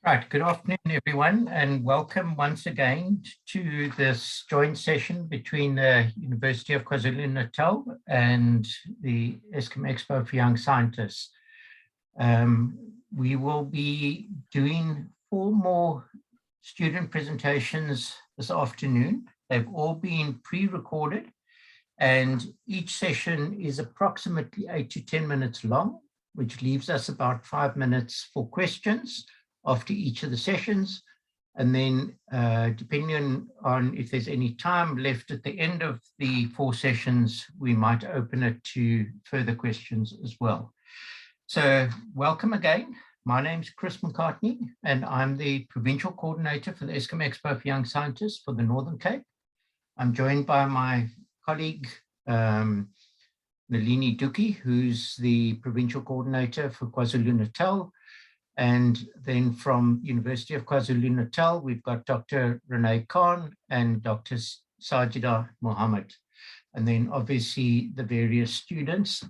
Right, good afternoon, everyone, and welcome once again to this joint session between the University of KwaZulu-Natal and the Eskom Expo for Young Scientists. We will be doing 4 more student presentations this afternoon. They've all been pre-recorded, and each session is approximately 8 to 10 minutes long, which leaves us about 5 minutes for questions after each of the sessions. And then depending on if there's any time left at the end of the 4 sessions, we might open it to further questions as well. So welcome again. My name is Chris McCartney, and I'm the Provincial Coordinator for the Eskom Expo for Young Scientists for the Northern Cape. I'm joined by my colleague, Nalini Duki, who's the Provincial Coordinator for KwaZulu-Natal. And then from University of KwaZulu-Natal, we've got Dr. Renee Khan and Dr. Sajida Mohammed. And then obviously the various students.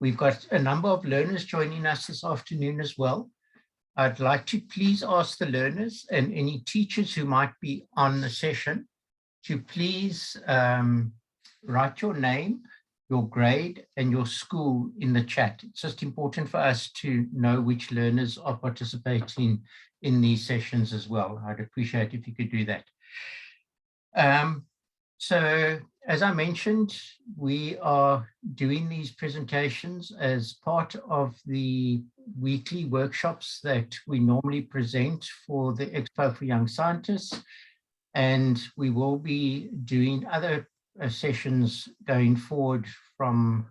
We've got a number of learners joining us this afternoon as well. I'd like to please ask the learners and any teachers who might be on the session to please write your name, your grade, and your school in the chat. It's just important for us to know which learners are participating in these sessions as well. I'd appreciate if you could do that. So as I mentioned, we are doing these presentations as part of the weekly workshops that we normally present for the Expo for Young Scientists. And we will be doing other sessions going forward from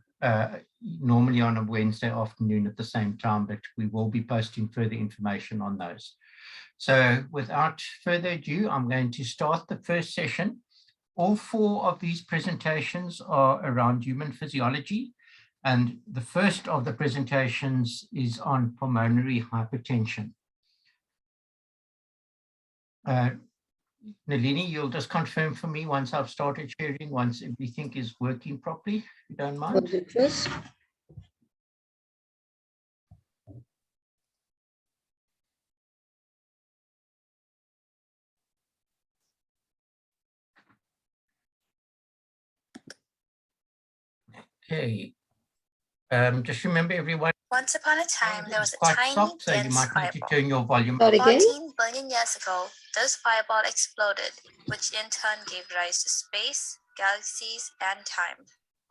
normally on a Wednesday afternoon at the same time, but we will be posting further information on those. So without further ado, I'm going to start the first session. All 4 of these presentations are around human physiology, and the first of the presentations is on pulmonary hypertension. Nalini, you'll just confirm for me once I've started sharing, once everything is working properly, if you don't mind. Okay. Just remember, everyone. Once upon a time, there was a tiny, soft, so you might need to turn your volume up. 14 billion years ago, this fireball exploded, which in turn gave rise to space, galaxies, and time,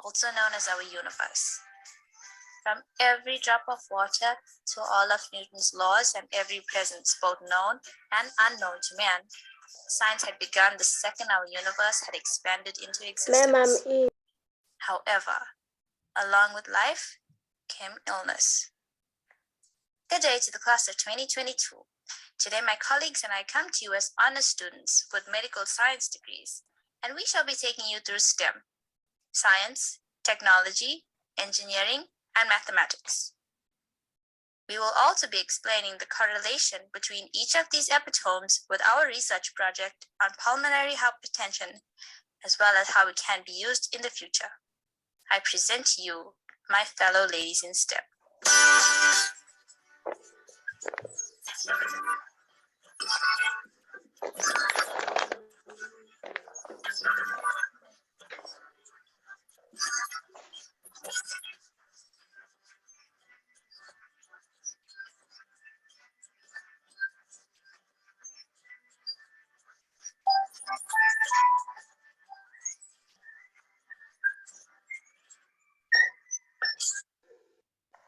also known as our universe. From every drop of water to all of Newton's laws and every presence both known and unknown to man, science had begun the second our universe had expanded into existence. However, along with life came illness. Good day to the class of 2022. Today, my colleagues and I come to you as honor students with medical science degrees, and we shall be taking you through STEM, science, technology, engineering, and mathematics. We will also be explaining the correlation between each of these epitomes with our research project on pulmonary hypertension, as well as how it can be used in the future. I present to you my fellow ladies in STEM.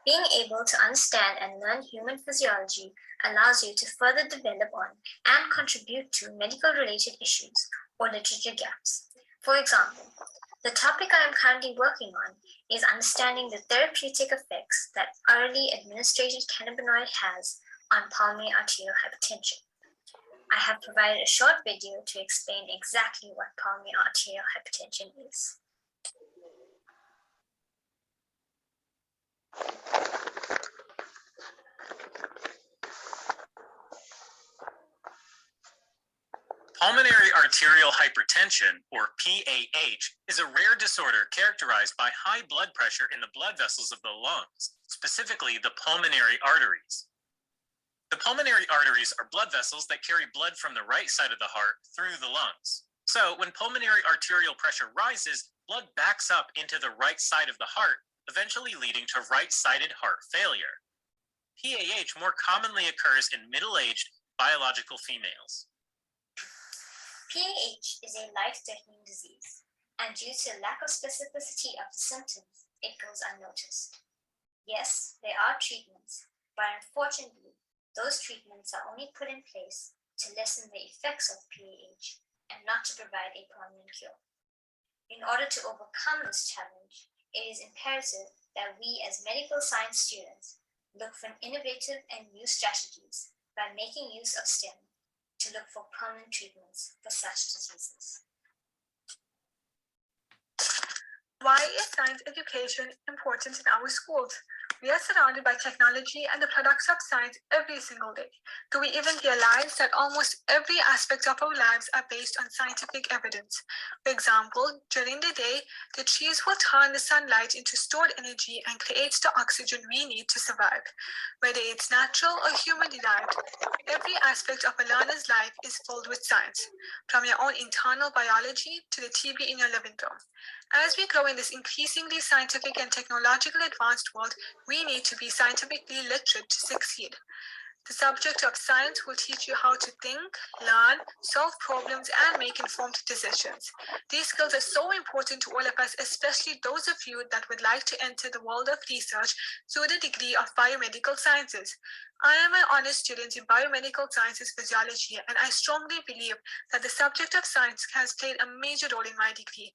Being able to understand and learn human physiology allows you to further develop on and contribute to medical-related issues or literature gaps. For example, the topic I am currently working on is understanding the therapeutic effects that orally administered cannabinoid has on pulmonary arterial hypertension. I have provided a short video to explain exactly what pulmonary arterial hypertension is. Pulmonary arterial hypertension, or PAH, is a rare disorder characterized by high blood pressure in the blood vessels of the lungs, specifically the pulmonary arteries. The pulmonary arteries are blood vessels that carry blood from the right side of the heart through the lungs. So when pulmonary arterial pressure rises, blood backs up into the right side of the heart, eventually leading to right-sided heart failure. PAH more commonly occurs in middle-aged biological females. PAH is a life-threatening disease, and due to lack of specificity of the symptoms, it goes unnoticed. Yes, there are treatments, but unfortunately, those treatments are only put in place to lessen the effects of PAH and not to provide a permanent cure. In order to overcome this challenge, it is imperative that we as medical science students look for innovative and new strategies by making use of STEM to look for permanent treatments for such diseases. Why is science education important in our schools? We are surrounded by technology and the products of science every single day. Do we even realize that almost every aspect of our lives are based on scientific evidence? For example, during the day, the trees will turn the sunlight into stored energy and create the oxygen we need to survive. Whether it's natural or human-derived, every aspect of a learner's life is filled with science, from your own internal biology to the TV in your living room. As we grow in this increasingly scientific and technologically advanced world, we need to be scientifically literate to succeed. The subject of science will teach you how to think, learn, solve problems, and make informed decisions. These skills are so important to all of us, especially those of you that would like to enter the world of research through the degree of biomedical sciences. I am an honors student in biomedical sciences physiology, and I strongly believe that the subject of science has played a major role in my degree.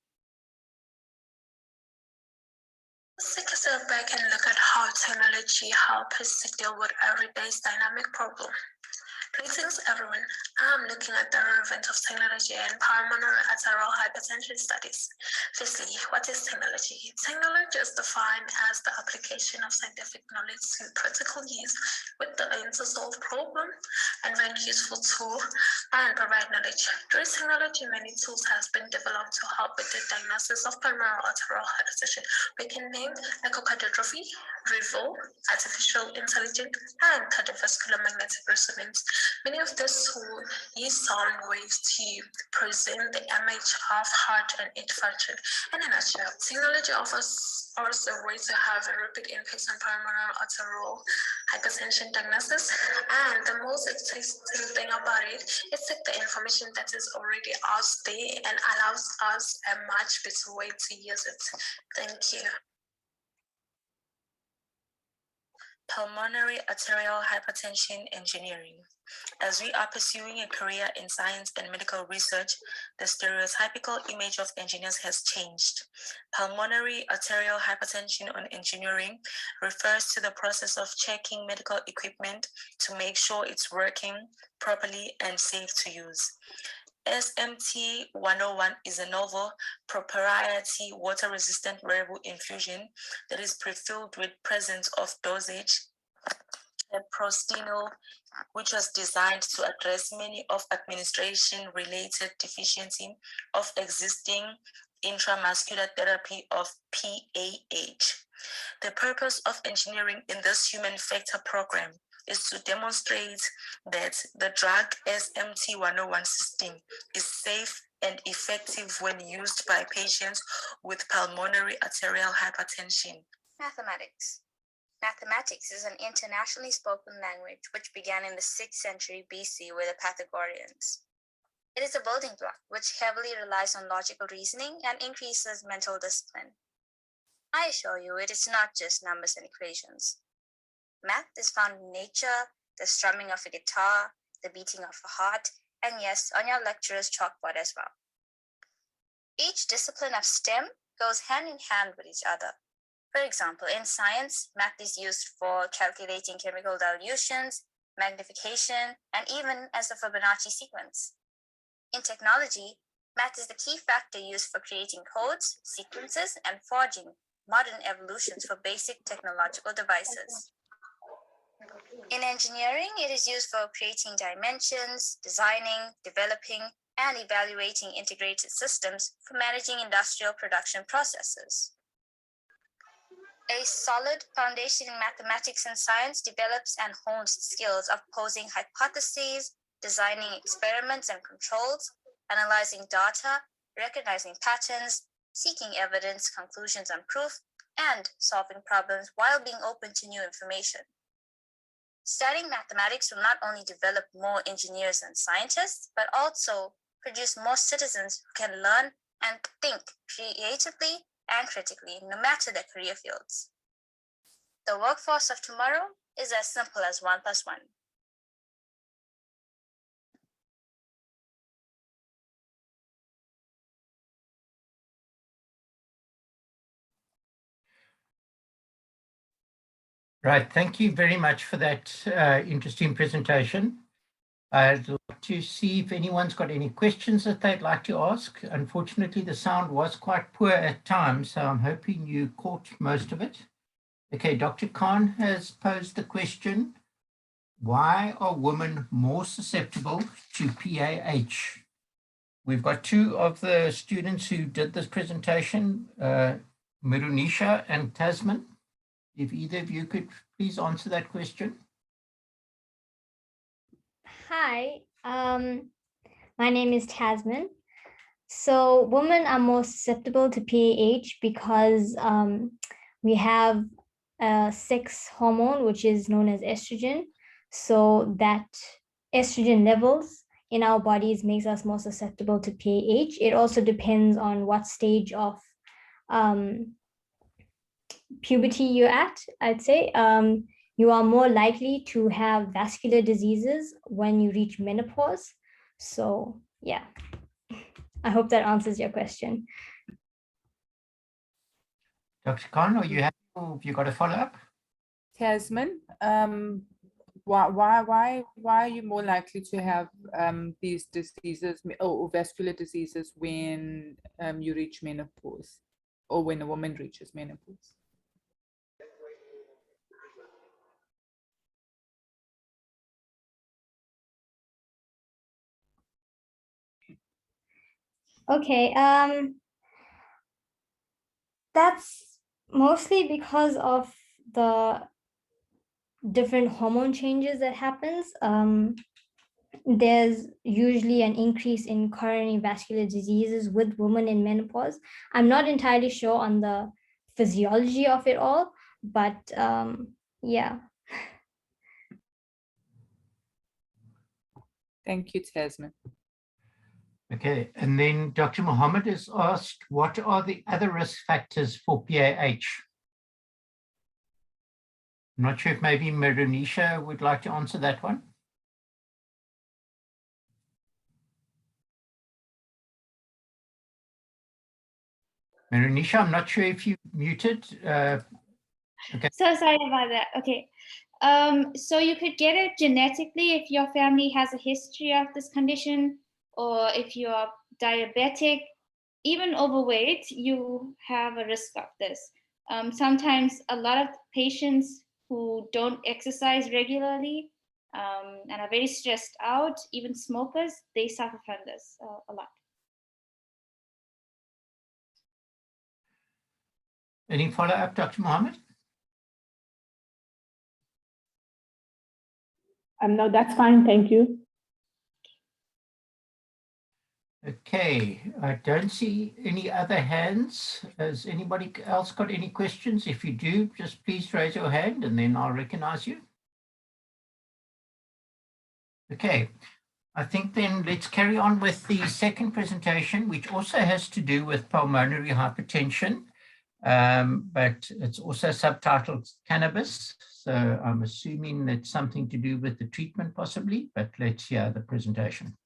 Let's take a step back and look at how technology helps us to deal with everyday's dynamic problem. Greetings everyone, I'm looking at the relevance of technology and pulmonary arterial hypertension studies. Firstly, what is technology? Technology is defined as the application of scientific knowledge to practical use with the aim to solve problem, invent useful tool, and provide knowledge. Through technology, many tools have been developed to help with the diagnosis of pulmonary arterial hypertension. We can name echocardiography, REVO, artificial intelligence, and cardiovascular magnetic resonance. Many of these tools use sound waves to present the image of heart and its function. In a nutshell, technology offers us a way to have a rapid impact on pulmonary arterial hypertension diagnosis. And the most exciting thing about it is that the information that is already out there and allows us a much better way to use it. Thank you. Pulmonary arterial hypertension engineering. As we are pursuing a career in science and medical research, the stereotypical image of engineers has changed. Pulmonary arterial hypertension on engineering refers to the process of checking medical equipment to make sure it's working properly and safe to use. SMT 101 is a novel proprietary water-resistant wearable infusion that is pre-filled with presence of dosage and prostanoid, which was designed to address many of administration-related deficiency of existing intramuscular therapy of PAH. The purpose of engineering in this human factor program is to demonstrate that the drug SMT 101 system is safe and effective when used by patients with pulmonary arterial hypertension. Mathematics. Mathematics is an internationally spoken language which began in the 6th century BC with the Pythagoreans. It is a building block which heavily relies on logical reasoning and increases mental discipline. I assure you it is not just numbers and equations. Math is found in nature, the strumming of a guitar, the beating of a heart, and yes, on your lecturer's chalkboard as well. Each discipline of STEM goes hand in hand with each other. For example, in science, math is used for calculating chemical dilutions, magnification, and even as the Fibonacci sequence. In technology, math is the key factor used for creating codes, sequences, and forging modern evolutions for basic technological devices. In engineering, it is used for creating dimensions, designing, developing, and evaluating integrated systems for managing industrial production processes. A solid foundation in mathematics and science develops and hones skills of posing hypotheses, designing experiments and controls, analyzing data, recognizing patterns, seeking evidence, conclusions, and proof, and solving problems while being open to new information. Studying mathematics will not only develop more engineers and scientists, but also produce more citizens who can learn and think creatively and critically, no matter their career fields. The workforce of tomorrow is as simple as 1 + 1. Right, thank you very much for that interesting presentation. I'd like to see if anyone's got any questions that they'd like to ask. Unfortunately, the sound was quite poor at times, so I'm hoping you caught most of it. Okay, Dr. Khan has posed the question, why are women more susceptible to PAH? We've got two of the students who did this presentation, Mirunisha and Tasman. If either of you could please answer that question. Hi, my name is Tasman. So women are more susceptible to PAH because we have a sex hormone, which is known as estrogen. So that estrogen levels in our bodies makes us more susceptible to PAH. It also depends on what stage of puberty you're at, I'd say. You are more likely to have vascular diseases when you reach menopause. So yeah, I hope that answers your question. Dr. Khan, are you happy or have you got a follow-up? Tasman, why are you more likely to have these diseases or vascular diseases when you reach menopause or when a woman reaches menopause? Okay, that's mostly because of the different hormone changes that happens. There's usually an increase in coronary vascular diseases with women in menopause. I'm not entirely sure on the physiology of it all, but yeah. Thank you, Tasman. Okay, and then Dr. Mohammed has asked, what are the other risk factors for PAH? I'm not sure if maybe Mirunisha would like to answer that one. Mirunisha, I'm not sure if you muted. Okay. So sorry about that. Okay. So you could get it genetically if your family has a history of this condition, or if you are diabetic, even overweight, you have a risk of this. Sometimes a lot of patients who don't exercise regularly and are very stressed out, even smokers, they suffer from this a lot. Any follow-up, Dr. Mohammed? No, that's fine. Thank you. Okay, I don't see any other hands. Has anybody else got any questions? If you do, just please raise your hand and then I'll recognize you. Okay, I think then let's carry on with the second presentation, which also has to do with pulmonary hypertension, but it's also subtitled Cannabis. So I'm assuming it's something to do with the treatment possibly, but let's hear the presentation.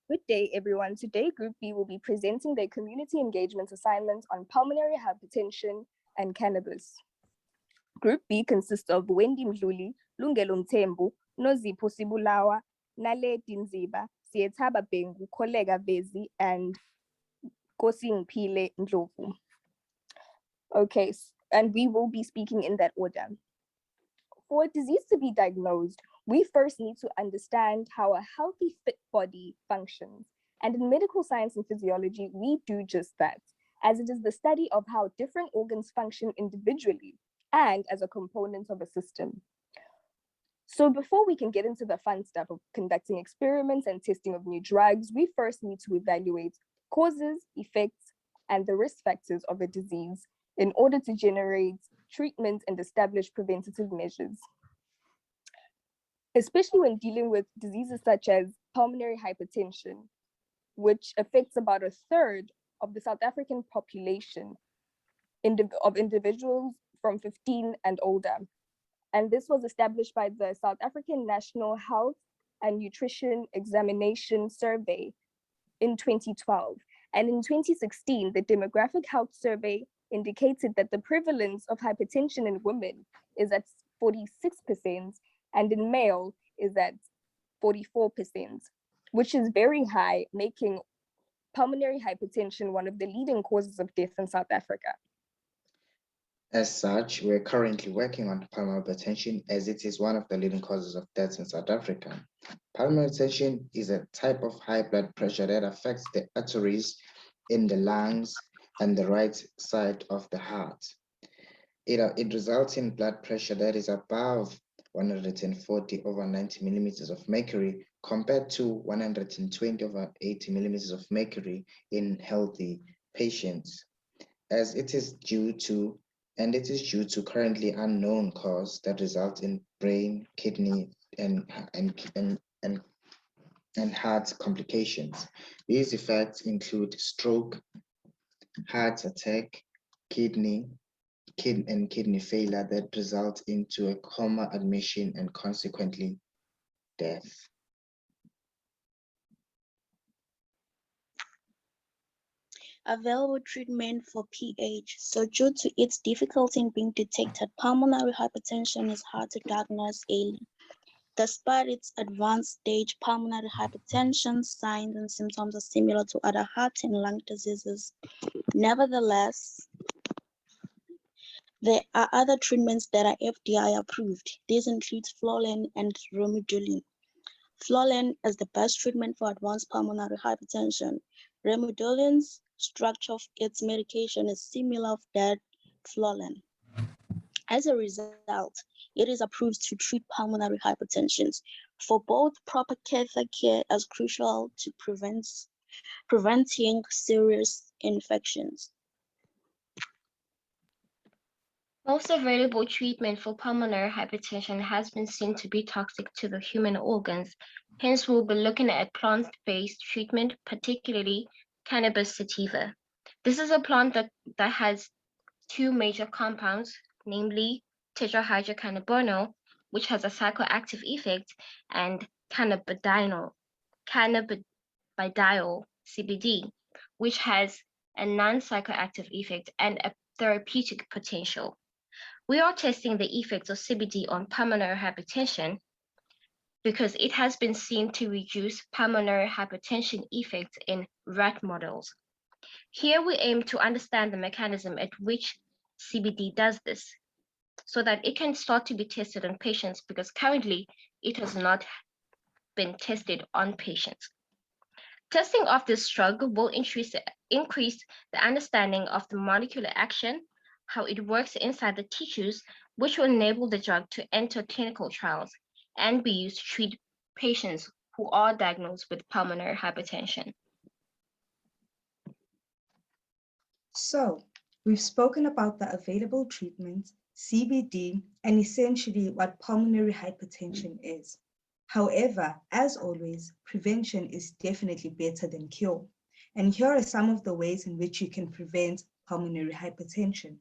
Good day, everyone. Today, Group B will be presenting their community engagement assignment on pulmonary hypertension and cannabis. Group B consists of Wendy Mdluli, Lungelo Mthembu, Nozipho Sibulawa, Naledi Nziba, Siethaba Bengu, Kollega Vezi, and Kosing Pile Ndlovu. Okay, and we will be speaking in that order. For a disease to be diagnosed, we first need to understand how a healthy, fit body functions. And in medical science and physiology, we do just that, as it is the study of how different organs function individually and as a component of a system. So before we can get into the fun stuff of conducting experiments and testing of new drugs, we first need to evaluate causes, effects, and the risk factors of a disease in order to generate treatment and establish preventative measures. Especially when dealing with diseases such as pulmonary hypertension, which affects about a third of the South African population of individuals from 15 and older. And this was established by the South African National Health and Nutrition Examination Survey in 2012. And in 2016, the Demographic Health Survey indicated that the prevalence of hypertension in women is at 46% and in male is at 44%, which is very high, making pulmonary hypertension one of the leading causes of death in South Africa. As such, we're currently working on pulmonary hypertension as it is one of the leading causes of death in South Africa. Pulmonary hypertension is a type of high blood pressure that affects the arteries in the lungs and the right side of the heart. It results in blood pressure that is above 140/90 millimeters of mercury compared to 120/80 millimeters of mercury in healthy patients, as it is due to currently unknown cause that result in brain, kidney, and heart complications. These effects include stroke, heart attack, kidney failure that result into a coma admission and consequently death. Available treatment for PH. So due to its difficulty in being detected, pulmonary hypertension is hard to diagnose early. Despite its advanced stage, pulmonary hypertension signs and symptoms are similar to other heart and lung diseases. Nevertheless, there are other treatments that are FDA approved. These include Flolen and Remodulin. Flolen is the best treatment for advanced pulmonary hypertension. Remodulin's structure of its medication is similar to that Flolen. As a result, it is approved to treat pulmonary hypertension. For both, proper catheter care is crucial to preventing serious infections. Most available treatment for pulmonary hypertension has been seen to be toxic to the human organs. Hence, we'll be looking at plant-based treatment, particularly Cannabis sativa. This is a plant that has two major compounds, namely tetrahydrocannabinol, which has a psychoactive effect, and cannabidiol, CBD, which has a non-psychoactive effect and a therapeutic potential. We are testing the effects of CBD on pulmonary hypertension because it has been seen to reduce pulmonary hypertension effects in rat models. Here we aim to understand the mechanism at which CBD does this so that it can start to be tested on patients, because currently it has not been tested on patients. Testing of this drug will increase the understanding of the molecular action, how it works inside the tissues, which will enable the drug to enter clinical trials and be used to treat patients who are diagnosed with pulmonary hypertension. So, we've spoken about the available treatment, CBD, and essentially what pulmonary hypertension is. However, as always, prevention is definitely better than cure. And here are some of the ways in which you can prevent pulmonary hypertension.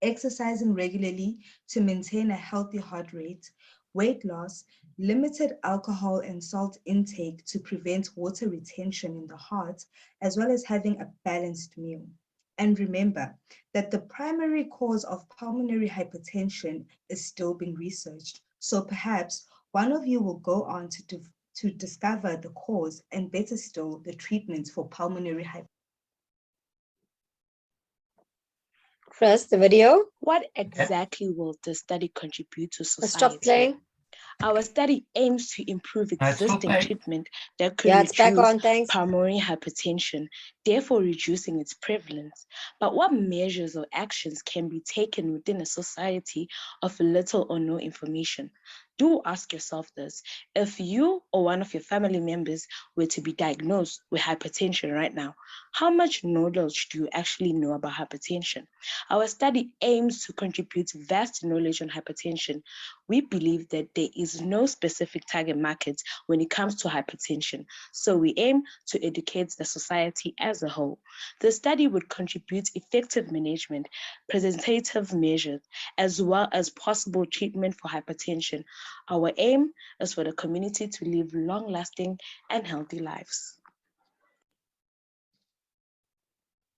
Exercising regularly to maintain a healthy heart rate, weight loss, limited alcohol and salt intake to prevent water retention in the heart, as well as having a balanced meal. And remember that the primary cause of pulmonary hypertension is still being researched. So perhaps one of you will go on to discover the cause and, better still, the treatments for pulmonary hypertension. Chris, the video. What exactly will the study contribute to society? Stop playing. Our study aims to improve existing treatment that could it's back reduce on, thanks. pulmonary hypertension, therefore reducing its prevalence. But what measures or actions can be taken within a society of little or no information? Do ask yourself this. If you or one of your family members were to be diagnosed with hypertension right now, how much knowledge do you actually know about hypertension? Our study aims to contribute vast knowledge on hypertension. We believe that there is no specific target market when it comes to hypertension, so we aim to educate the society as a whole. The study would contribute effective management, presentative measures, as well as possible treatment for hypertension. Our aim is for the community to live long-lasting and healthy lives.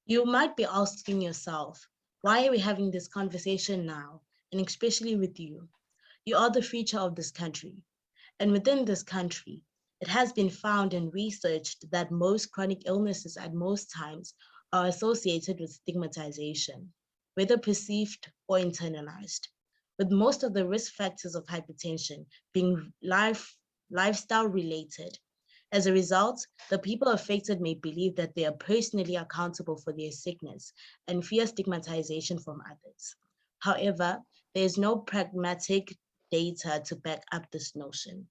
You might be asking yourself, why are we having this conversation now, and especially with you? You are the future of this country. And within this country, it has been found and researched that most chronic illnesses at most times are associated with stigmatization, whether perceived or internalized, with most of the risk factors of hypertension being lifestyle related. As a result, the people affected may believe that they are personally accountable for their sickness and fear stigmatization from others. However, there is no pragmatic data to back up this notion.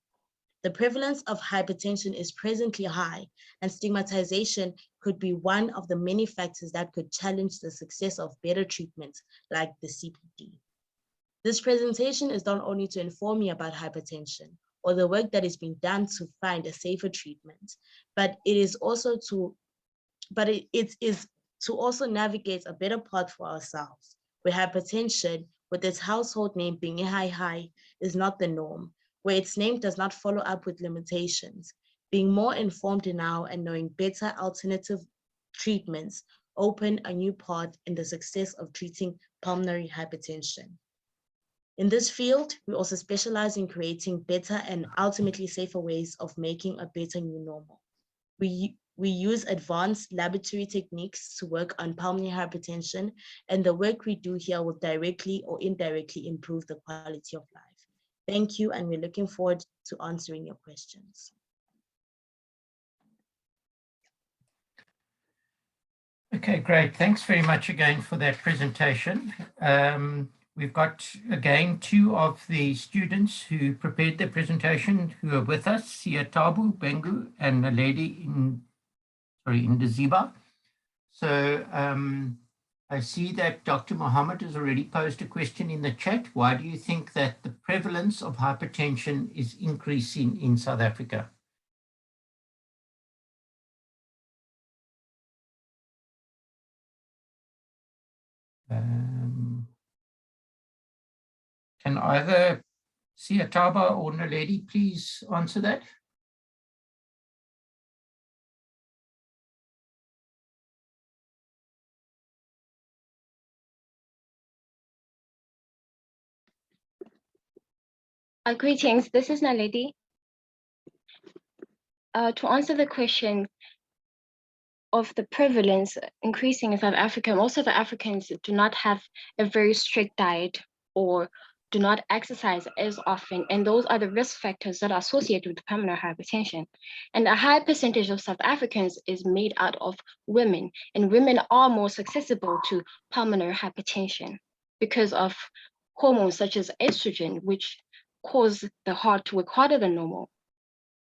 The prevalence of hypertension is presently high, and stigmatization could be one of the many factors that could challenge the success of better treatments like the CPD. This presentation is not only to inform you about hypertension or the work that is being done to find a safer treatment, but it is also to also navigate a better path for ourselves, where hypertension, with its household name being high, is not the norm, where its name does not follow up with limitations. Being more informed now and knowing better alternative treatments open a new path in the success of treating pulmonary hypertension. In this field, we also specialize in creating better and ultimately safer ways of making a better new normal. We use advanced laboratory techniques to work on pulmonary hypertension, and the work we do here will directly or indirectly improve the quality of life. Thank you, and we're looking forward to answering your questions. Okay, great. Thanks very much again for that presentation. We've got, again, two of the students who prepared their presentation who are with us, Siatabu Bengu and a lady in Ndaziba. So I see that Dr. Mohammed has already posed a question in the chat. Why do you think that the prevalence of hypertension is increasing in South Africa? Can either Siataba or Naledi please answer that? Greetings, this is Naledi. To answer the question of the prevalence increasing in South Africa, most of the Africans do not have a very strict diet or do not exercise as often, and those are the risk factors that are associated with pulmonary hypertension. And a high percentage of South Africans is made out of women, and women are more susceptible to pulmonary hypertension because of hormones such as estrogen, which cause the heart to work harder than normal.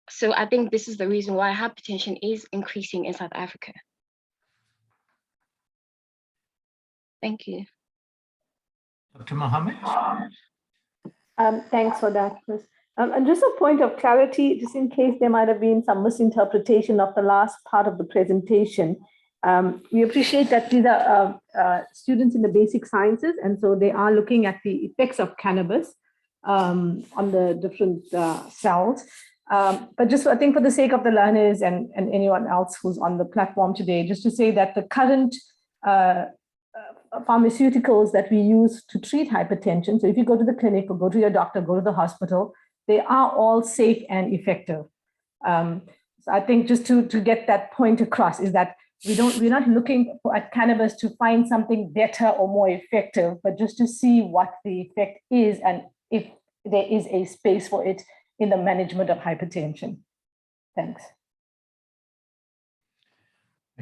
So I think this is the reason why hypertension is increasing in South Africa. Thank you. Dr. Mohammed? Thanks for that, Chris. And just a point of clarity, just in case there might have been some misinterpretation of the last part of the presentation. We appreciate that these are students in the basic sciences, and so they are looking at the effects of cannabis on the different cells. But just I think for the sake of the learners and anyone else who's on the platform today, just to say that the current pharmaceuticals that we use to treat hypertension, so if you go to the clinic or go to your doctor, go to the hospital, they are all safe and effective. So I think just to get that point across is that we're not looking at cannabis to find something better or more effective, but just to see what the effect is and if there is a space for it in the management of hypertension. Thanks.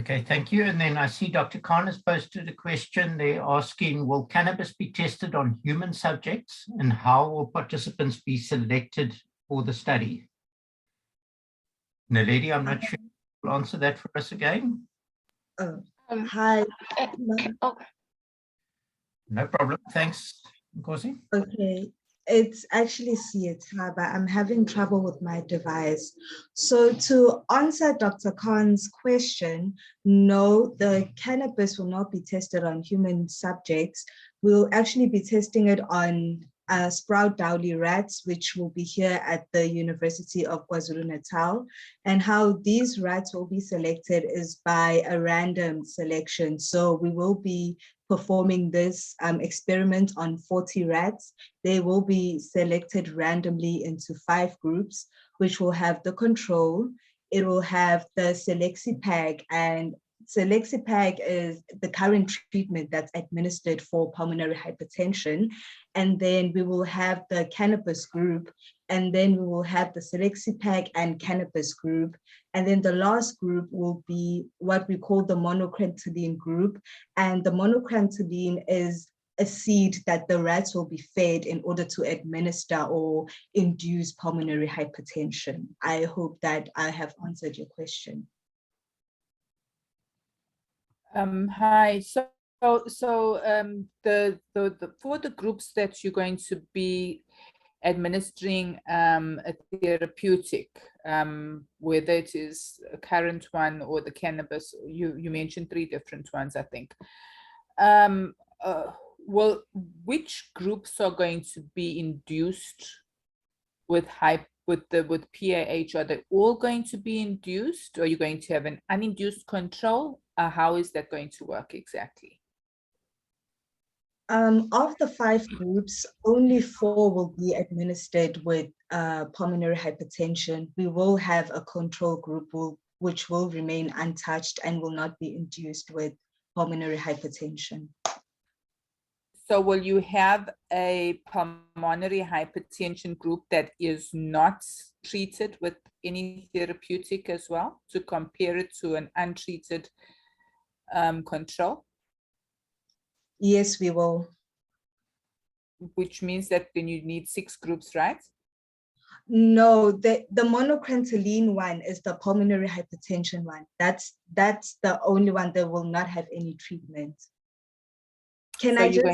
Okay, thank you. And then I see Dr. Khan has posted a question. They're asking, will cannabis be tested on human subjects, and how will participants be selected for the study? Naledi, I'm not sure if you'll answer that for us again. Hi. No problem. Thanks, Nkosi. Okay. It's actually Sieta, but I'm having trouble with my device. So to answer Dr. Khan's question, no, the cannabis will not be tested on human subjects. We'll actually be testing it on sprout dowley rats, which will be here at the University of KwaZulu-Natal. And how these rats will be selected is by a random selection. So we will be performing this experiment on 40 rats. They will be selected randomly into 5 groups, which will have the control. It will have the Selexipag, and Selexipag is the current treatment that's administered for pulmonary hypertension. And then we will have the cannabis group, and then we will have the Selexipag and cannabis group. And then the last group will be what we call the monocrantoline group. And the monocrantoline is a seed that the rats will be fed in order to administer or induce pulmonary hypertension. I hope that I have answered your question. Hi. So the for the groups that you're going to be administering a therapeutic, whether it is a current one or the cannabis, you mentioned 3 different ones, I think. Well, which groups are going to be induced with PAH? Are they all going to be induced, or are you going to have an uninduced control? How is that going to work exactly? Of the 5 groups, only 4 will be administered with pulmonary hypertension. We will have a control group which will remain untouched and will not be induced with pulmonary hypertension. So will you have a pulmonary hypertension group that is not treated with any therapeutic as well, to compare it to an untreated control? Yes, we will. Which means that then you need 6 groups, right? No, the monocrantoline one is the pulmonary hypertension one. That's the only one that will not have any treatment. Can I just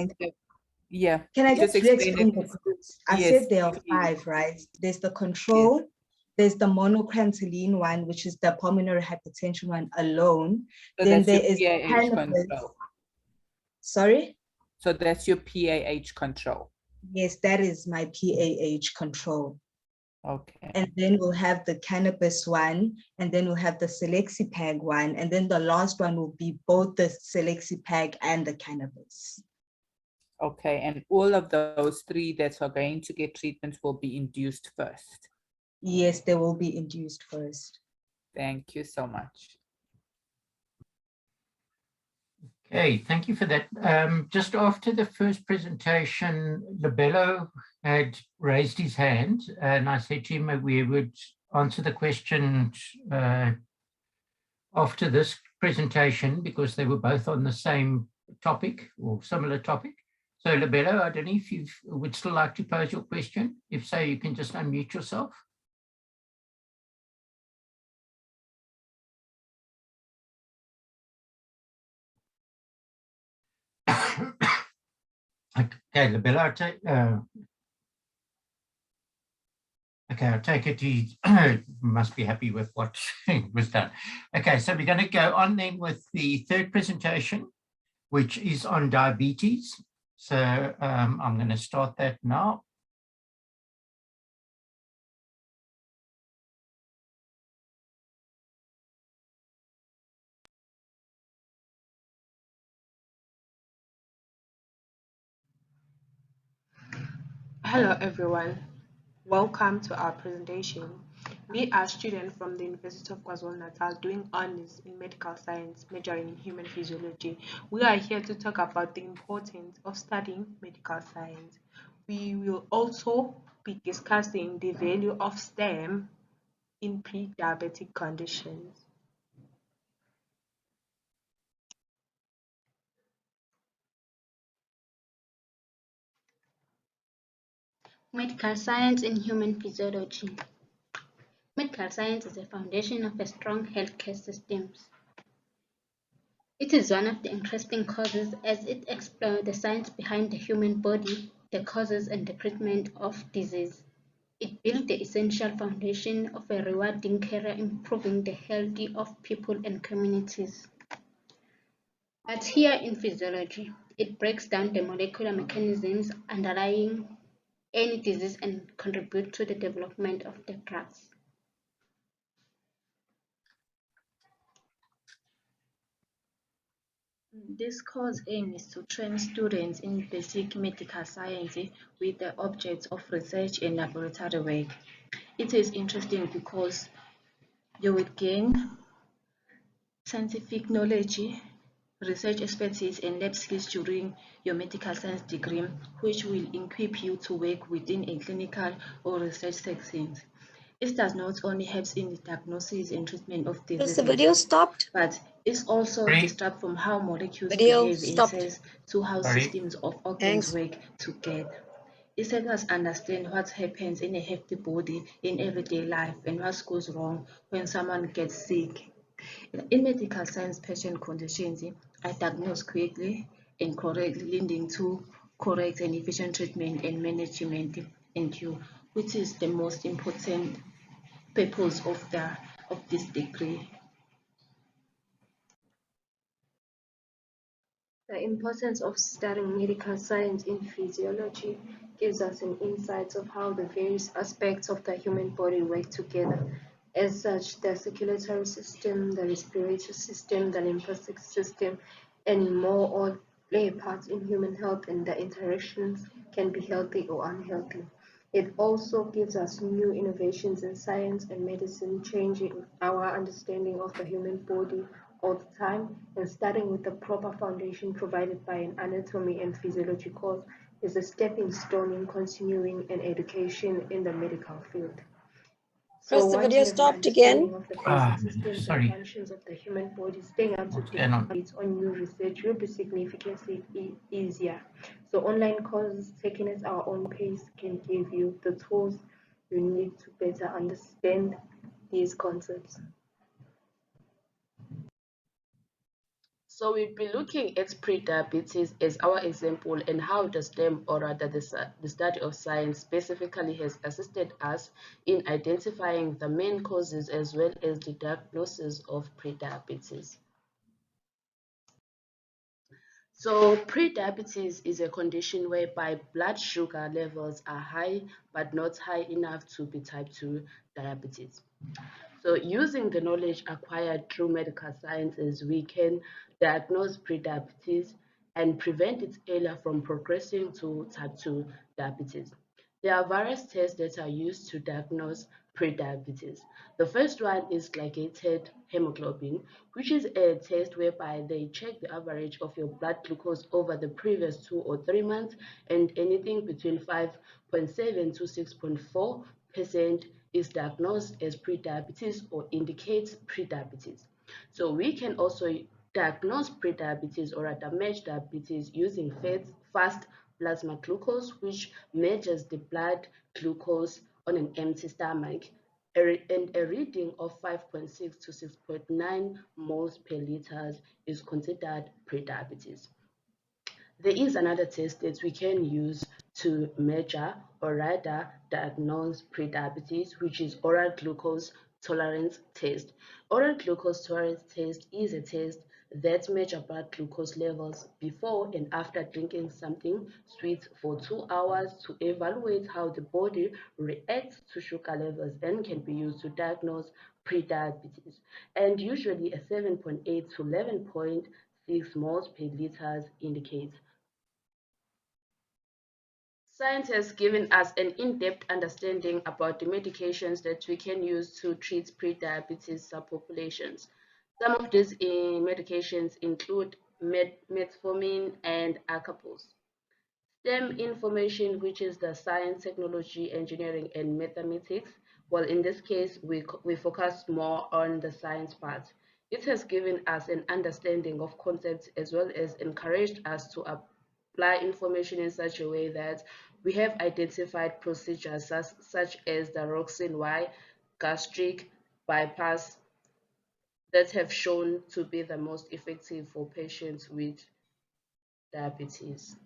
re-explain the groups? I said there are 5, right? There's the control, there's the monocrantoline one, which is the pulmonary hypertension one alone. So then there is cannabis. Sorry? So that's your PAH control. Yes, that is my PAH control. Okay. And then we'll have the cannabis one, and then we'll have the Selexipag one, and then the last one will be both the Selexipag and the cannabis. Okay, and all of those 3 that are going to get treatment will be induced first? Yes, they will be induced first. Thank you so much. Okay, thank you for that. Just after the first presentation, Labello had raised his hand, and I said to him we would answer the question after this presentation because they were both on the same topic or similar topic. So Labello, I don't know if you would still like to pose your question. If so, you can just unmute yourself. Okay, Labella, I'll take it he must be happy with what was done. Okay, so we're going to go on then with the 3rd presentation, which is on diabetes. So I'm going to start that now. Hello everyone, welcome to our presentation. We are students from the University of KwaZulu-Natal doing honors in medical science, majoring in human physiology. We are here to talk about the importance of studying medical science. We will also be discussing the value of STEM in pre-diabetic conditions. Medical science and human physiology. Medical science is the foundation of a strong healthcare system. It is one of the interesting causes as it explores the science behind the human body, the causes and the treatment of disease. It builds the essential foundation of a rewarding career improving the health of people and communities. But here in physiology, it breaks down the molecular mechanisms underlying any disease and contribute to the development of the drugs. This course aim is to train students in basic medical science with the objects of research and laboratory work. It is interesting because you will gain scientific knowledge, research expertise, and lab skills during your medical science degree, which will equip you to work within a clinical or research setting. It does not only help in the diagnosis and treatment of diseases, the video stopped? but it also disrupts from how molecules Video behave in stopped. cells to how systems of organs work together. It helps us understand what happens in a healthy body in everyday life and what goes wrong when someone gets sick. In medical science patient conditions are diagnosed quickly and correctly, leading to correct and efficient treatment and management and cure, which is the most important purpose of this degree. The importance of studying medical science in physiology gives us an insight of how the various aspects of the human body work together. As such, the circulatory system, the respiratory system, the lymphatic system, and more all play a part in human health, and the interactions can be healthy or unhealthy. It also gives us new innovations in science and medicine, changing our understanding of the human body all the time, and starting with the proper foundation provided by an anatomy and physiology course is a stepping stone in continuing an education in the medical field. Press the video stopped again. Of the basic systems sorry. and functions of the human body, staying up to date on new research will be significantly easier. So online courses taken at our own pace can give you the tools you need to better understand these concepts. So we'll be looking at pre-diabetes as our example and how the STEM, or rather the study of science, specifically has assisted us in identifying the main causes as well as the diagnosis of pre-diabetes. So pre-diabetes is a condition whereby blood sugar levels are high but not high enough to be type 2 diabetes. So using the knowledge acquired through medical sciences, we can diagnose pre-diabetes and prevent it earlier from progressing to type 2 diabetes. There are various tests that are used to diagnose pre-diabetes. The first one is glycated hemoglobin, which is a test whereby they check the average of your blood glucose over the previous 2 or 3 months, and anything between 5.7 to 6.4% is diagnosed as pre-diabetes or indicates pre-diabetes. So we can also diagnose pre-diabetes or rather match diabetes using fast plasma glucose, which measures the blood glucose on an empty stomach, and a reading of 5.6 to 6.9 moles per liter is considered pre-diabetes. There is another test that we can use to measure or rather diagnose pre-diabetes, which is oral glucose tolerance test. Oral glucose tolerance test is a test that measures blood glucose levels before and after drinking something sweet for 2 hours to evaluate how the body reacts to sugar levels and can be used to diagnose pre-diabetes. And usually a 7.8 to 11.6 moles per liter indicates Science has given us an in-depth understanding about the medications that we can use to treat pre-diabetes subpopulations. Some of these medications include metformin and acapulse. STEM information, which is the science, technology, engineering, and mathematics. Well, in this case, we focus more on the science part. It has given us an understanding of concepts as well as encouraged us to apply information in such a way that we have identified procedures such as the Roxin-Y, gastric bypass, that have shown to be the most effective for patients with diabetes.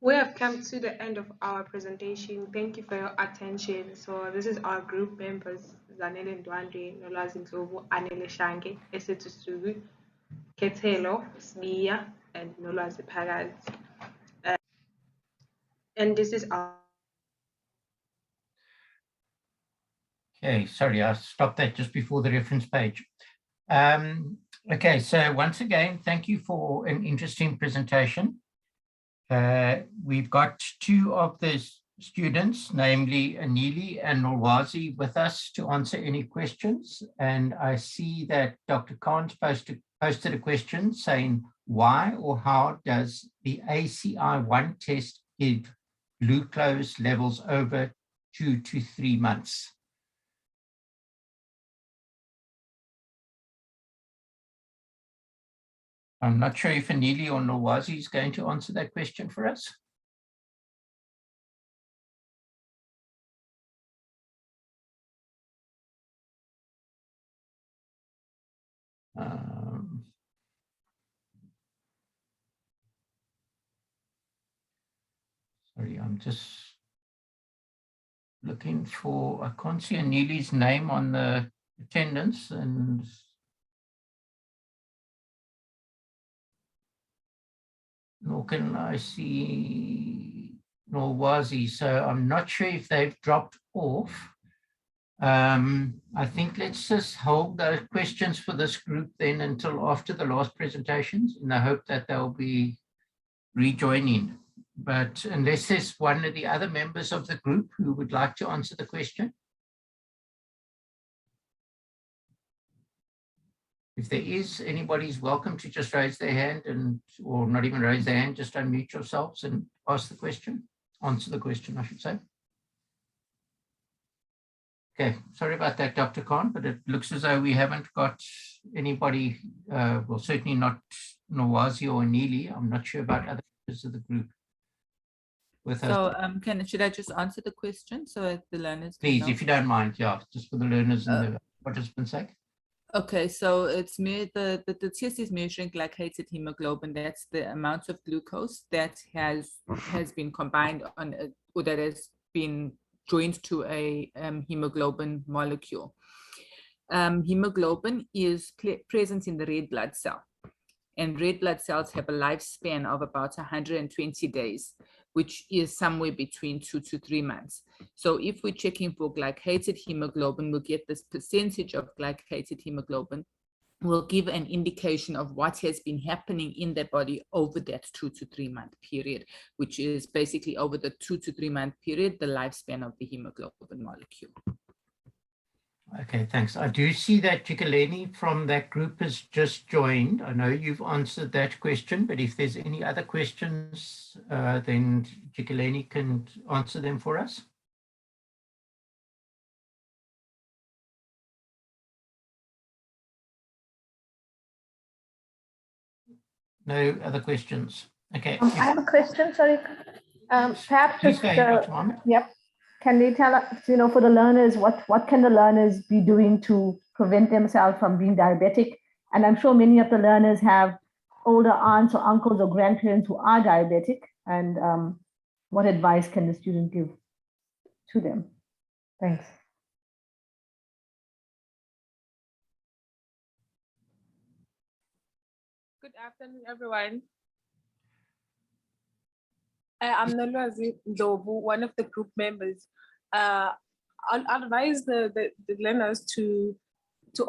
We have come to the end of our presentation. Thank you for your attention. So this is our group members, Zanele Ndwandwe, Nolwazi Ndlovu, Anele Shange, Esethu Sugu, Kethelo, Sbiya, and Nolwazi Phakathi. And this is our... Okay, sorry, I stopped that just before the reference page. Okay, so once again, thank you for an interesting presentation. We've got two of the students, namely Anili and Nolwazi, with us to answer any questions. And I see that Dr. Khan's posted a question saying, why or how does the ACI1 test give glucose levels over 2 to 3 months? I'm not sure if Anili or Nolwazi is going to answer that question for us. Sorry, I'm just looking for, I can't see Anili's name on the attendance, and nor can I see Nolwazi, so I'm not sure if they've dropped off. I think let's just hold those questions for this group then until after the last presentations, in the hope that they'll be rejoining. But unless there's one of the other members of the group who would like to answer the question. If there is, anybody's welcome to just raise their hand, and or not even raise their hand, just unmute yourselves and ask the question, answer the question, I should say. Okay, sorry about that, Dr. Khan, but it looks as though we haven't got anybody, well, certainly not Nolwazi or Anili. I'm not sure about other members of the group. So should I just answer the question so that the learners can please, know? if you don't mind, yeah, just for the learners and the participants' sake. Okay, so it's the test is measuring glycated hemoglobin. That's the amount of glucose that has been combined on or that has been joined to a hemoglobin molecule. Hemoglobin is present in the red blood cell, and red blood cells have a lifespan of about 120 days, which is somewhere between 2 to 3 months. So if we're checking for glycated hemoglobin, we'll get this percentage of glycated hemoglobin will give an indication of what has been happening in the body over that 2 to 3 month period, which is basically over the 2 to 3 month period, the lifespan of the hemoglobin molecule. Okay, thanks. I do see that Chikaleni from that group has just joined. I know you've answered that question, but if there's any other questions, then Chikaleni can answer them for us. No other questions. Okay. I have a question, sorry. Perhaps just, yep. Can they tell us, for the learners, what can the learners be doing to prevent themselves from being diabetic? And I'm sure many of the learners have older aunts or uncles or grandparents who are diabetic. And what advice can the student give to them? Thanks. Good afternoon, everyone. I'm Nolwazi Ndlovu, one of the group members. I'll advise the learners to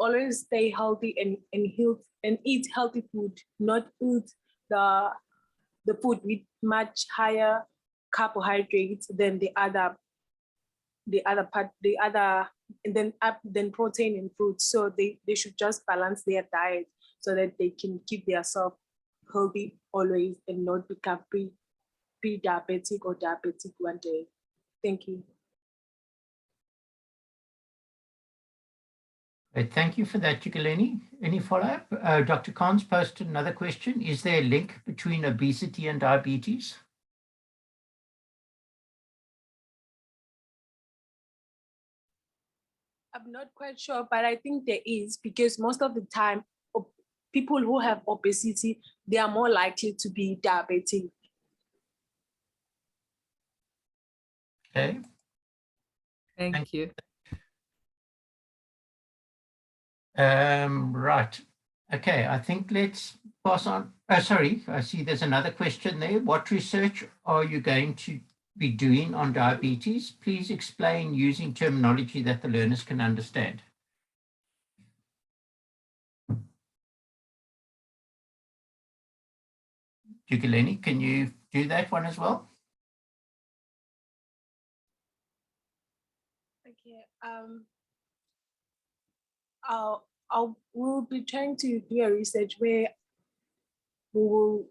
always stay healthy and eat healthy food, not eat the the food with much higher carbohydrates than the other part, and then protein and fruits. So they should just balance their diet so that they can keep themselves healthy always and not become pre-diabetic or diabetic one day. Thank you. Thank you for that, Yugaleni. Any follow-up? Dr. Khan's posted another question. Is there a link between obesity and diabetes? I'm not quite sure, but I think there is, because most of the time, people who have obesity, they are more likely to be diabetic. Okay. Thank you. Right. Okay, I think let's pass on. Sorry, I see there's another question there. What research are you going to be doing on diabetes? Please explain using terminology that the learners can understand. Yugaleni, can you do that one as well? Okay. We'll be trying to do a research where we will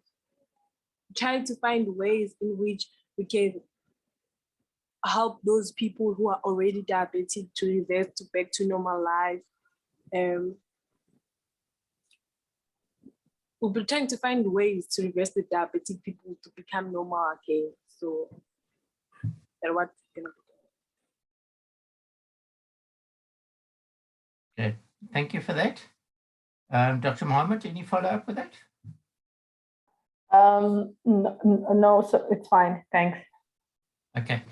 try to find ways in which we can help those people who are already diabetic to revert back to normal life. We'll be trying to find ways to reverse the diabetic people to become normal again. So that's what we're gonna be doing. Okay, thank you for that. Dr. Mohammed, any follow-up with that? No, so it's fine. Thanks. Okay,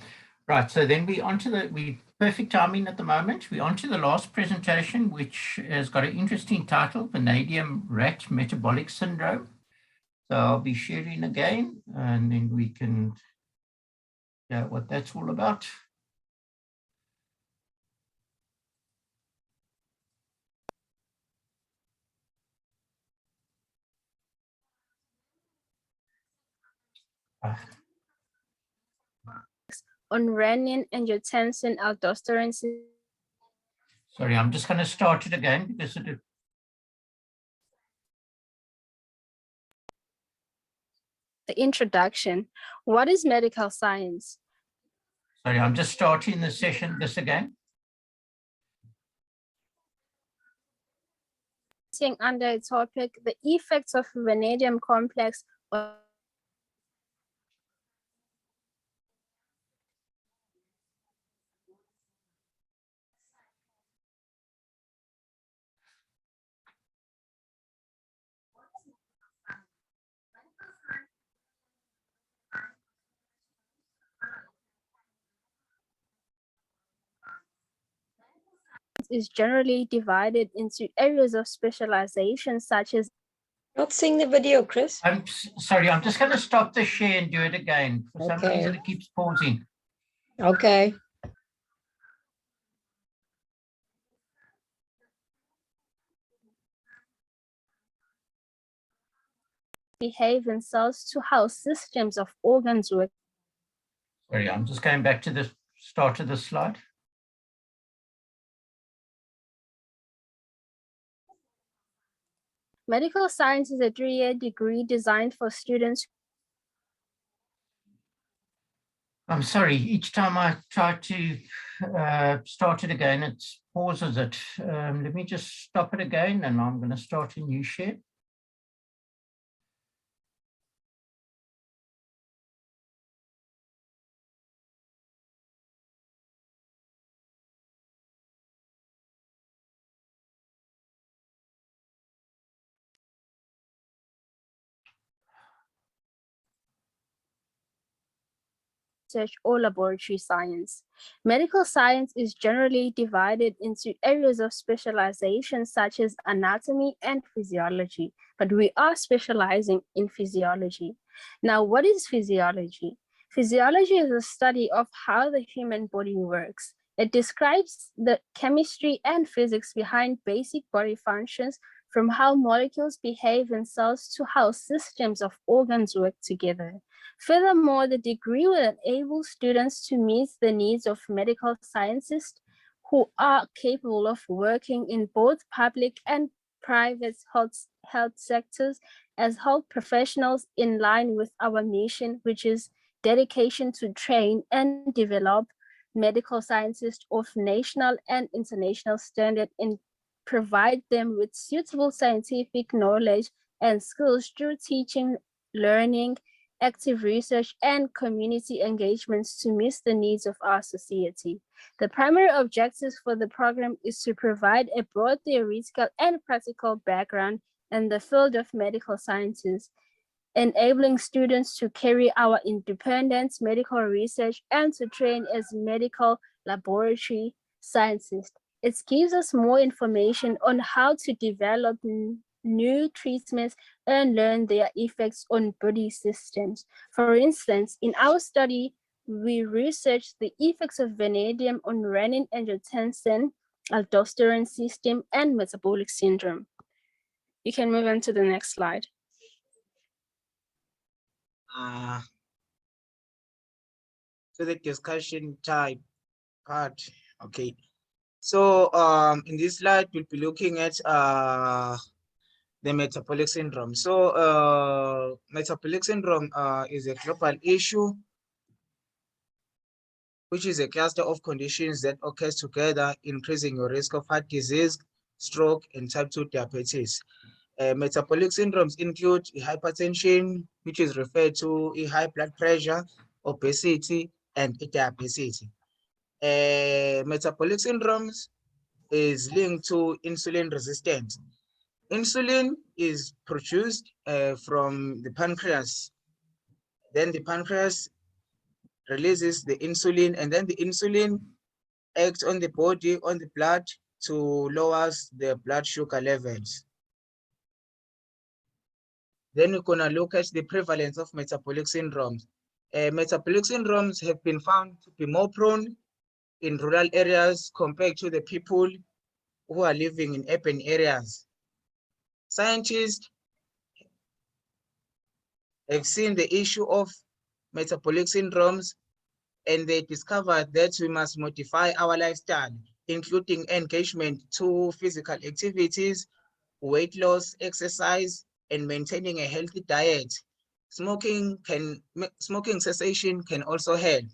right. So then we perfect timing at the moment. We're on to the last presentation, which has got an interesting title, Vanadium Rat Metabolic Syndrome. So I'll be sharing again, and then we can hear what that's all about. On renin-angiotensin aldosterone. Sorry, I'm just going to start it again because it. The introduction. What is medical science? Sorry, I'm just starting the session this again. Under a topic, the effects of vanadium complex on is generally divided into areas of specialization such as. Not seeing the video, Chris. I'm sorry, I'm just going to stop the share and do it again. For some reason, it keeps pausing. Okay. Behave in cells to how systems of organs work. Sorry, I'm just going back to the start of the slide. Medical science is a 3-year degree designed for students. I'm sorry, each time I try to start it again, it pauses it. Let me just stop it again, and I'm going to start a new share. Research or laboratory science. Medical science is generally divided into areas of specialization such as anatomy and physiology, but we are specializing in physiology. Now, what is physiology? Physiology is a study of how the human body works. It describes the chemistry and physics behind basic body functions from how molecules behave in cells to how systems of organs work together. Furthermore, the degree will enable students to meet the needs of medical scientists who are capable of working in both public and private health sectors as health professionals in line with our mission, which is dedication to train and develop medical scientists of national and international standard and provide them with suitable scientific knowledge and skills through teaching, learning, active research, and community engagements to meet the needs of our society. The primary objectives for the program is to provide a broad theoretical and practical background in the field of medical sciences, enabling students to carry out independent medical research and to train as medical laboratory scientists. It gives us more information on how to develop new treatments and learn their effects on body systems. For instance, in our study, we researched the effects of vanadium on renin-angiotensin, aldosterone system, and metabolic syndrome. You can move on to the next slide. So the discussion type part, okay. So in this slide, we'll be looking at the metabolic syndrome. So metabolic syndrome is a global issue, which is a cluster of conditions that occurs together, increasing your risk of heart disease, stroke, and type 2 diabetes. Metabolic syndromes include hypertension, which is referred to high blood pressure, obesity, and diabetes. Metabolic syndromes is linked to insulin resistance. Insulin is produced from the pancreas. Then the pancreas releases the insulin, and then the insulin acts on the body, on the blood, to lower the blood sugar levels. Then we're gonna look at the prevalence of metabolic syndromes. Metabolic syndromes have been found to be more prone in rural areas compared to the people who are living in urban areas. Scientists have seen the issue of metabolic syndromes, and they discovered that we must modify our lifestyle, including engagement to physical activities, weight loss, exercise, and maintaining a healthy diet. Smoking cessation can also help.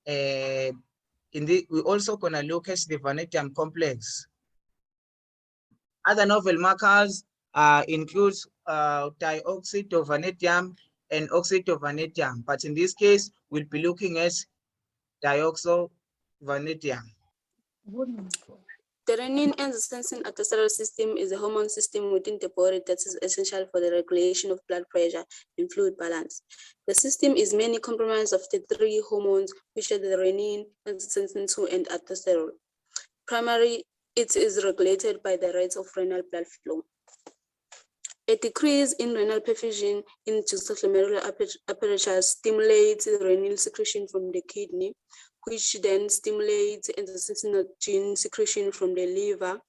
We're also gonna look at the Vanadium Complex. Other novel markers include dioxide of vanadium and oxide of vanadium, but in this case, we'll be looking at dioxide vanadium. The renin-angiotensin-aldosterone system is a hormone system within the body that is essential for the regulation of blood pressure and fluid balance. The system is mainly comprised of the three hormones, which are the renin, angiotensin-2, and aldosterone. Primarily, it is regulated by the rate of renal blood flow. A decrease in renal perfusion in juxtaglomerular aperture stimulates the renal secretion from the kidney, which then stimulates angiotensin secretion from the liver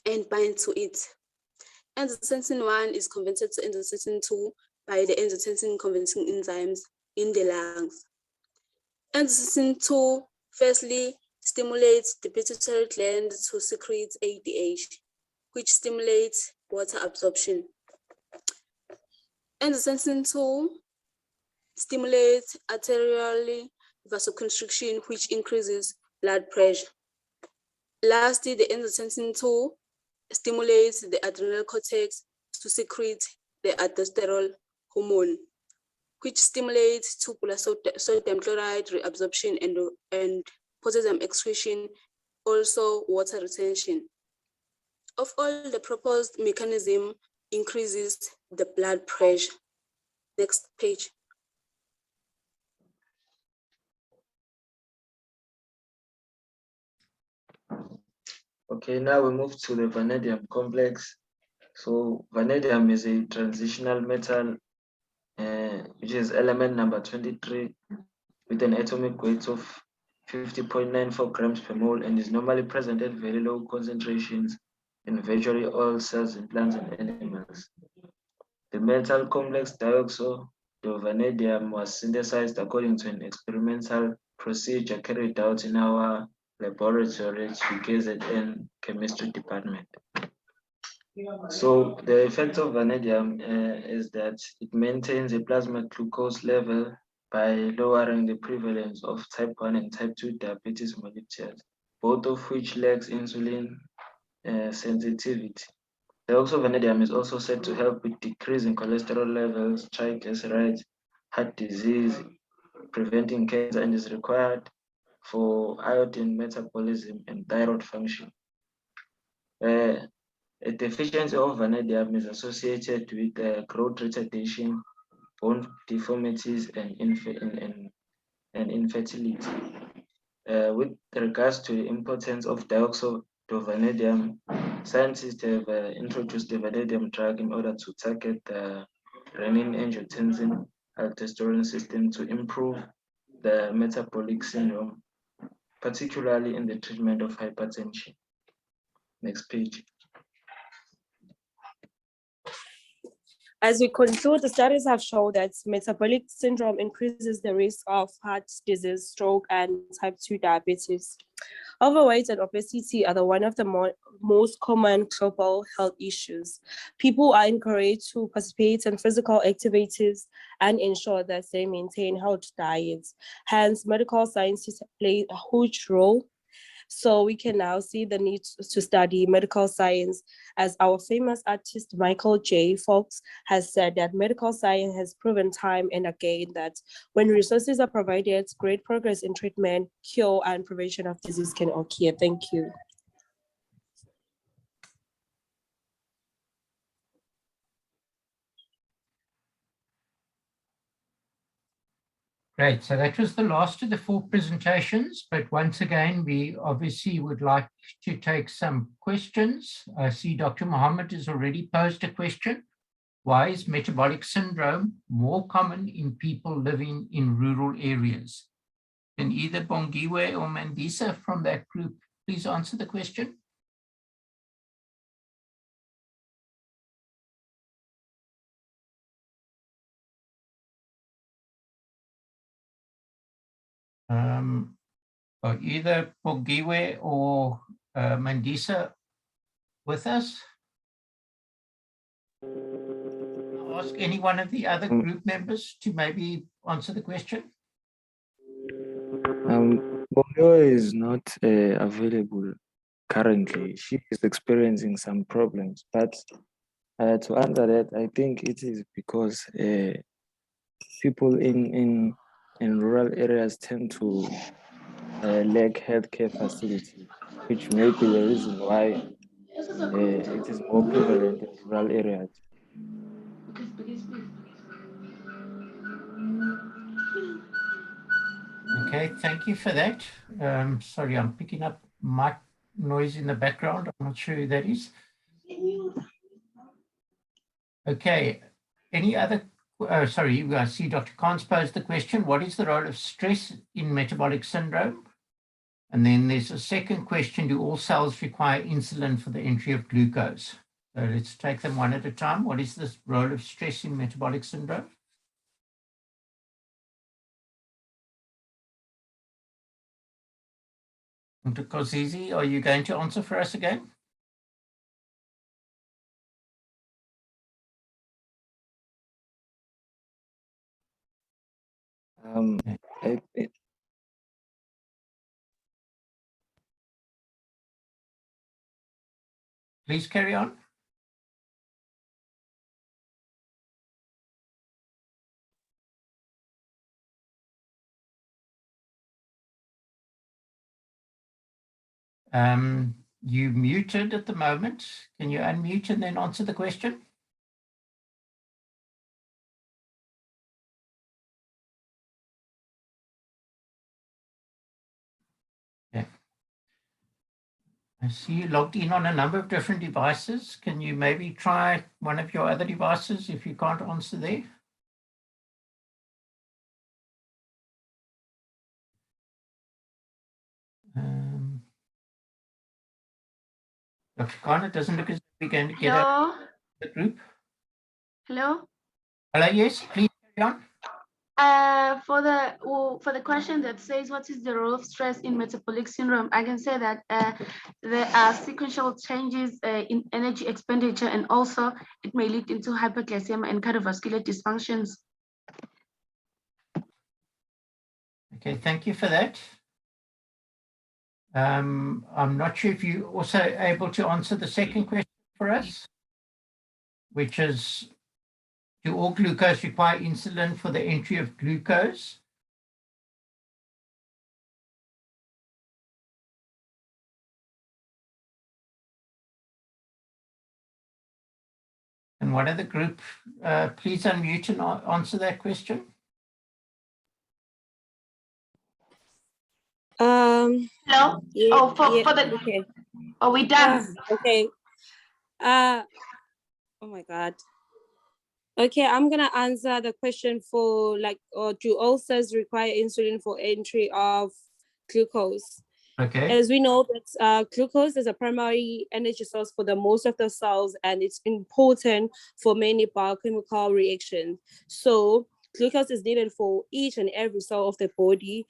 and binds to it. Angiotensin 1 is converted to angiotensin 2 by the angiotensin converting enzymes in the lungs. Angiotensin 2 firstly stimulates the pituitary gland to secrete ADH, which stimulates water absorption. Angiotensin 2 stimulates arterial vasoconstriction, which increases blood pressure. Lastly, the angiotensin 2 stimulates the adrenal cortex to secrete the aldosterone hormone, which stimulates tubular sodium chloride reabsorption and potassium excretion, also water retention. Of all, the proposed mechanism increases the blood pressure. Next page. Okay, now we move to the vanadium complex. So vanadium is a transitional metal, which is element number 23, with an atomic weight of 50.94 grams per mole, and is normally present at very low concentrations in virtually all cells in plants and animals. The metal complex dioxovanadium was synthesized according to an experimental procedure carried out in our laboratory at UKZN chemistry department. So the effect of vanadium is that it maintains a plasma glucose level by lowering the prevalence of type 1 and type 2 diabetes mellitus, both of which lacks insulin sensitivity. Vanadium is also said to help with decreasing cholesterol levels, triglycerides, heart disease, preventing cancer, and is required for iodine metabolism and thyroid function. A deficiency of vanadium is associated with growth retardation, bone deformities, and infertility. With regards to the importance of dioxovanadium, scientists have introduced the vanadium drug in order to target the renin-angiotensin aldosterone system to improve the metabolic syndrome, particularly in the treatment of hypertension. Next page. As we conclude, the studies have shown that metabolic syndrome increases the risk of heart disease, stroke, and type 2 diabetes. Overweight and obesity are one of the most common global health issues. People are encouraged to participate in physical activities and ensure that they maintain healthy diets. Hence, medical sciences play a huge role. So we can now see the need to study medical science, as our famous artist Michael J. Fox has said that medical science has proven time and again that when resources are provided, great progress in treatment, cure, and prevention of disease can occur. Thank you. Great. So that was the last of the 4 presentations, but once again, we obviously would like to take some questions. I see Dr. Mohammed has already posed a question. Why is metabolic syndrome more common in people living in rural areas? Can either Bongiwe or Mandisa from that group please answer the question? Are either Bongiwe or Mandisa with us? I'll ask any one of the other group members to maybe answer the question. Bongiwe is not available currently. She is experiencing some problems, but to answer that, I think it is because people in rural areas tend to lack healthcare facilities, which may be the reason why it is more prevalent in rural areas. Okay, thank you for that. Sorry, I'm picking up mic noise in the background. I'm not sure who that is. Okay, any other, sorry, I see Dr. Khan's posed the question, what is the role of stress in metabolic syndrome? And then there's a second question, do all cells require insulin for the entry of glucose? So let's take them one at a time. What is the role of stress in metabolic syndrome? Dr. Kozizi, are you going to answer for us again? Please carry on. You muted at the moment. Can you unmute and then answer the question? Yeah. I see you logged in on a number of different devices. Can you maybe try one of your other devices if you can't answer there? Dr. Khan, it doesn't look as if we're going to get out Hello? of the group. Hello? Hello, yes, please carry on. For the question that says what is the role of stress in metabolic syndrome, I can say that there are sequential changes in energy expenditure, and also it may lead into hyperglycemia and cardiovascular dysfunctions. Okay, thank you for that. I'm not sure if you're also able to answer the second question for us, which is, do all glucose require insulin for the entry of glucose? And one of the group, please unmute and answer that question. Hello? Yeah, For the, okay. are we done? Okay. Oh my God. Okay, I'm gonna answer the question for do all cells require insulin for entry of glucose? Okay. As we know that glucose is a primary energy source for the most of the cells, and it's important for many biochemical reactions. So glucose is needed for each and every cell of the body.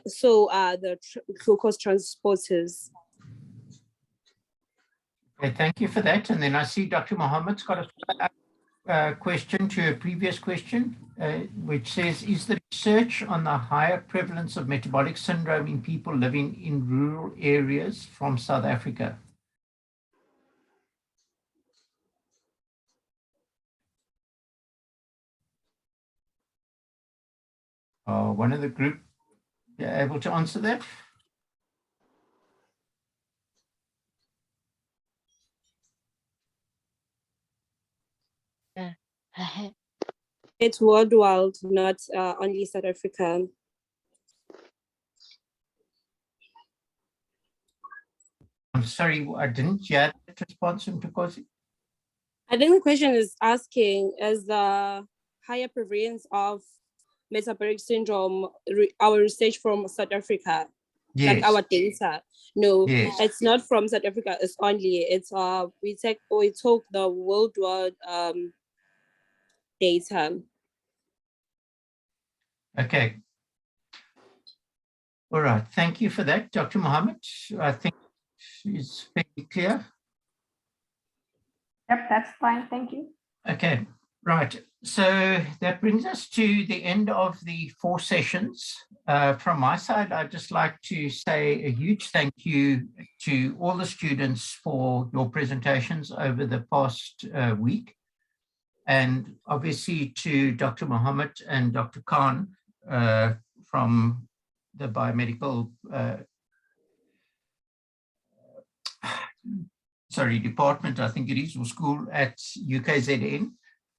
So are the glucose transporters. Okay, thank you for that. And then I see Dr. Mohammed's got a follow-up question to a previous question, which says, is the research on the higher prevalence of metabolic syndrome in people living in rural areas from South Africa? One of the group able to answer that? It's worldwide, not only South Africa. I'm sorry, I didn't hear that response from Tukosi. I think the question is asking, is the higher prevalence of metabolic syndrome our research from South Africa? Yes. Like our data? No, yes. It's not from South Africa. It's we took the worldwide data. Okay. All right. Thank you for that, Dr. Mohammed. I think it's very clear. Yep, that's fine. Thank you. Okay. Right. So that brings us to the end of the 4 sessions. From my side, I'd just like to say a huge thank you to all the students for your presentations over the past week. And obviously to Dr. Mohammed and Dr. Khan from the biomedical department, I think it is, or school at UKZN,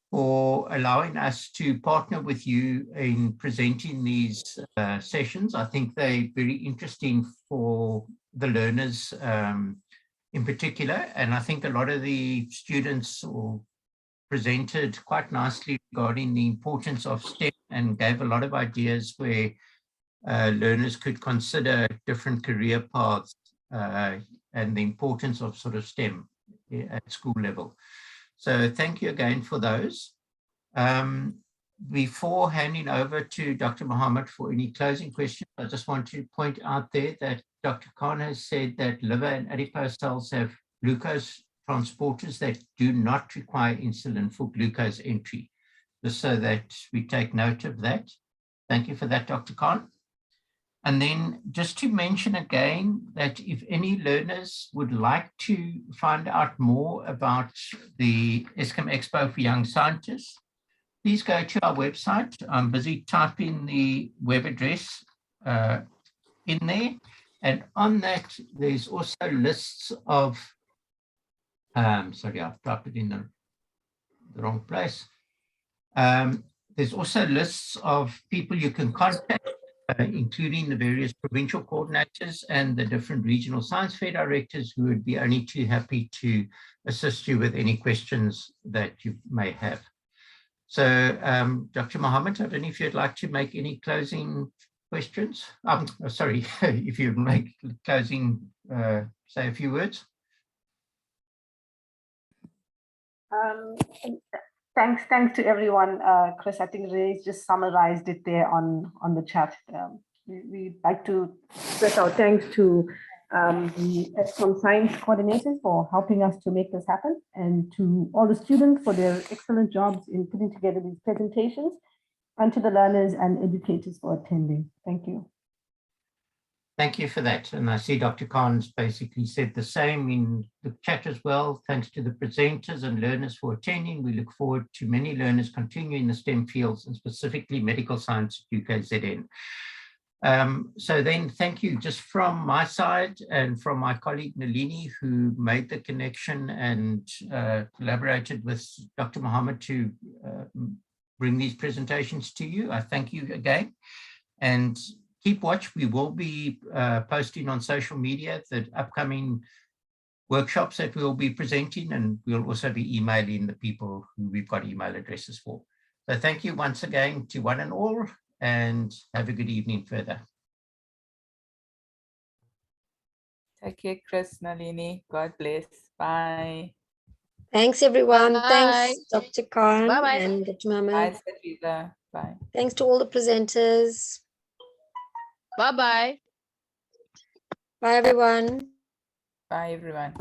for allowing us to partner with you in presenting these sessions. I think they're very interesting for the learners in particular, and I think a lot of the students presented quite nicely regarding the importance of STEM and gave a lot of ideas where learners could consider different career paths and the importance of sort of STEM at school level. So thank you again for those. Before handing over to Dr. Mohammed for any closing questions, I just want to point out there that Dr. Khan has said that liver and adipose cells have glucose transporters that do not require insulin for glucose entry, just so that we take note of that. Thank you for that, Dr. Khan. And then just to mention again that if any learners would like to find out more about the Eskom Expo for Young Scientists, please go to our website. I'm busy typing the web address in there. And on that, there's also lists of, sorry, I've typed it in the wrong place. There's also lists of people you can contact, including the various provincial coordinators and the different regional science fair directors, who would be only too happy to assist you with any questions that you may have. So, Dr. Mohammed, I don't know if you'd like to make any closing questions. Sorry, if you'd make closing, say a few words. Thanks to everyone. Chris, I think Ray just summarized it there on the chat. We'd like to express our thanks to the Eskom Science coordinators for helping us to make this happen, and to all the students for their excellent jobs in putting together these presentations, and to the learners and educators for attending. Thank you. Thank you for that. And I see Dr. Khan's basically said the same in the chat as well. Thanks to the presenters and learners for attending. We look forward to many learners continuing in the STEM fields, and specifically medical science at UKZN. So then thank you just from my side and from my colleague Nalini, who made the connection and collaborated with Dr. Mohammed to bring these presentations to you. I thank you again, and keep watch. We will be posting on social media the upcoming workshops that we will be presenting, and we'll also be emailing the people who we've got email addresses for. So thank you once again to one and all, and have a good evening further. Take care, Chris, Nalini. God bless. Bye. Thanks, everyone. Bye. Thanks, Dr. Khan Bye-bye. and Dr. Mohammed. Bye, Safiza. Bye. Thanks to all the presenters. Bye-bye. Bye, everyone. Bye, everyone.